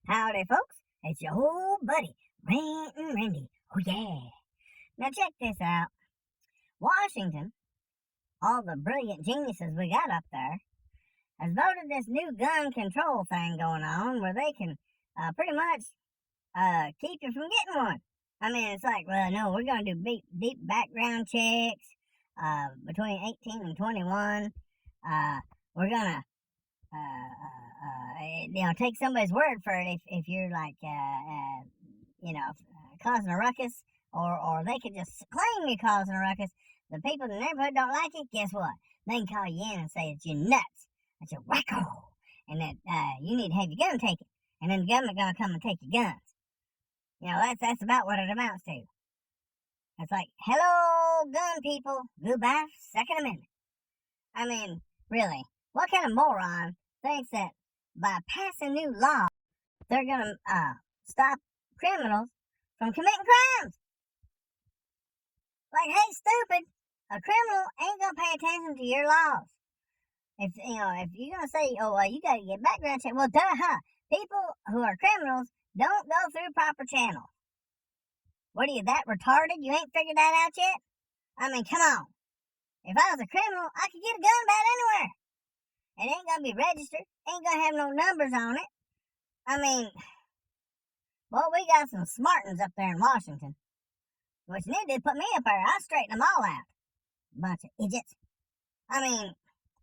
Howdy, folks. It's your old buddy, Rantin' Randy. Oh, yeah. Now, check this out. Washington, all the brilliant geniuses we got up there, has voted this new gun control thing going on where they can pretty much keep you from getting one. I mean, it's like, well, no, we're going to do deep background checks between 18 and 21. We're going to take somebody's word for it if you're like, causing a ruckus, or they could just claim you're causing a ruckus. The people in the neighborhood don't like it. Guess what? They can call you in and say that you're nuts, that you're wacko, and that you need to have your gun taken, and then the government gonna come and take your guns. That's about what it amounts to. It's like, hello, gun people, goodbye, Second Amendment. I mean, really, what kind of moron thinks that by passing new law, they're going to stop criminals from committing crimes? Like, hey, stupid, a criminal ain't going to pay attention to your laws. If you're going to say, you got to get background check, well, duh, people who are criminals don't go through proper channels. What are you, that retarded? You ain't figured that out yet? I mean, come on. If I was a criminal, I could get a gun about anywhere. It ain't gonna be registered. Ain't gonna have no numbers on it. I mean, well, we got some smartins up there in Washington. Which need to put me up there. I'll straighten them all out. Bunch of idiots. I mean,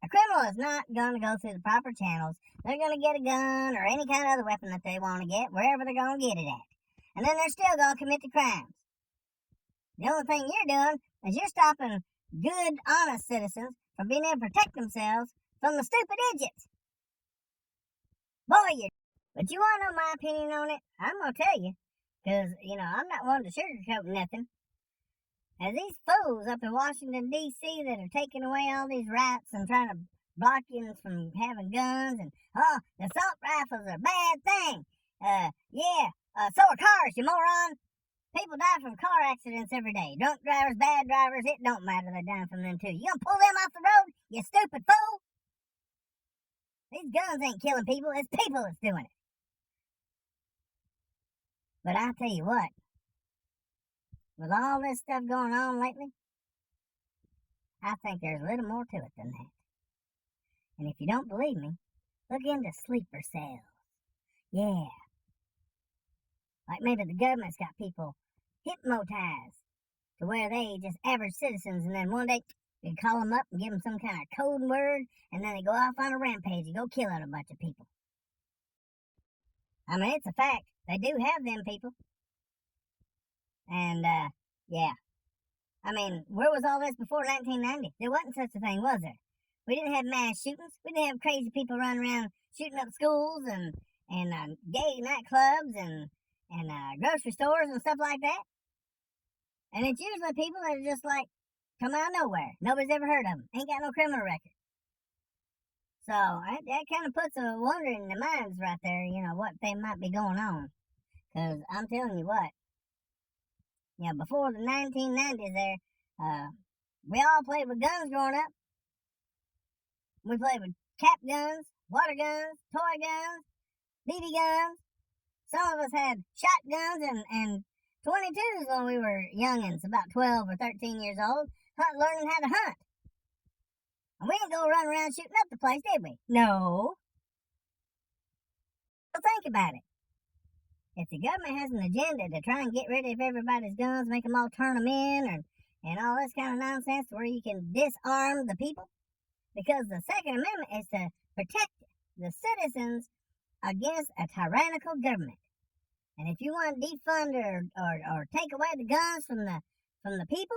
a criminal is not gonna go through the proper channels. They're gonna get a gun or any kind of other weapon that they want to get, wherever they're gonna get it at. And then they're still gonna commit the crimes. The only thing you're doing is you're stopping good, honest citizens from being able to protect themselves from the stupid idiots. Boy, but you want to know my opinion on it? I'm going to tell you. Because, I'm not one to sugarcoat nothing. As these fools up in Washington, D.C. that are taking away all these rights and trying to block you from having guns, and, the assault rifles are a bad thing. So are cars, you moron. People die from car accidents every day. Drunk drivers, bad drivers, it don't matter. They're dying from them too. You gonna pull them off the road, you stupid fool? These guns ain't killing people. It's people that's doing it. But I'll tell you what. With all this stuff going on lately, I think there's a little more to it than that. And if you don't believe me, look into sleeper cells. Yeah. Like maybe the government's got people hypnotized to where they just average citizens, and then one day you call them up and give them some kind of code word, and then they go off on a rampage and go kill out a bunch of people. I mean, it's a fact. They do have them people. And, yeah. I mean, where was all this before 1990? There wasn't such a thing, was there? We didn't have mass shootings. We didn't have crazy people running around shooting up schools and gay nightclubs and grocery stores and stuff like that. And it's usually people that are just like, come out of nowhere. Nobody's ever heard of them. Ain't got no criminal record. So that kind of puts a wonder in the minds right there, what they might be going on. Because I'm telling you what, before the 1990s there, we all played with guns growing up. We played with cap guns, water guns, toy guns, BB guns. Some of us had shotguns and 22s when we were youngins, about 12 or 13 years old, learning how to hunt. And we didn't go run around shooting up the place, did we? No. So think about it. If the government has an agenda to try and get rid of everybody's guns, make them all turn them in, and all this kind of nonsense where you can disarm the people, because the Second Amendment is to protect the citizens against a tyrannical government. And if you want to defund or take away the guns from the people,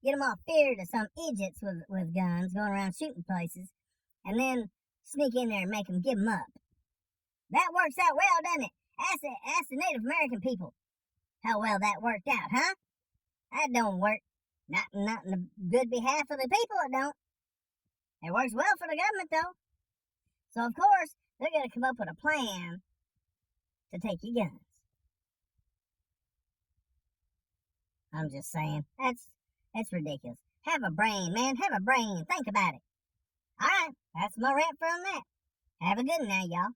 get them all feared of some idiots with guns going around shooting places, and then sneak in there and make them give them up. That works out well, doesn't it? Ask the Native American people how well that worked out, huh? That don't work. Not in the good behalf of the people, it don't. It works well for the government, though. So, of course, they're going to come up with a plan to take your guns. I'm just saying, that's ridiculous. Have a brain, man. Have a brain. Think about it. All right, that's my rant from that. Have a good night, y'all.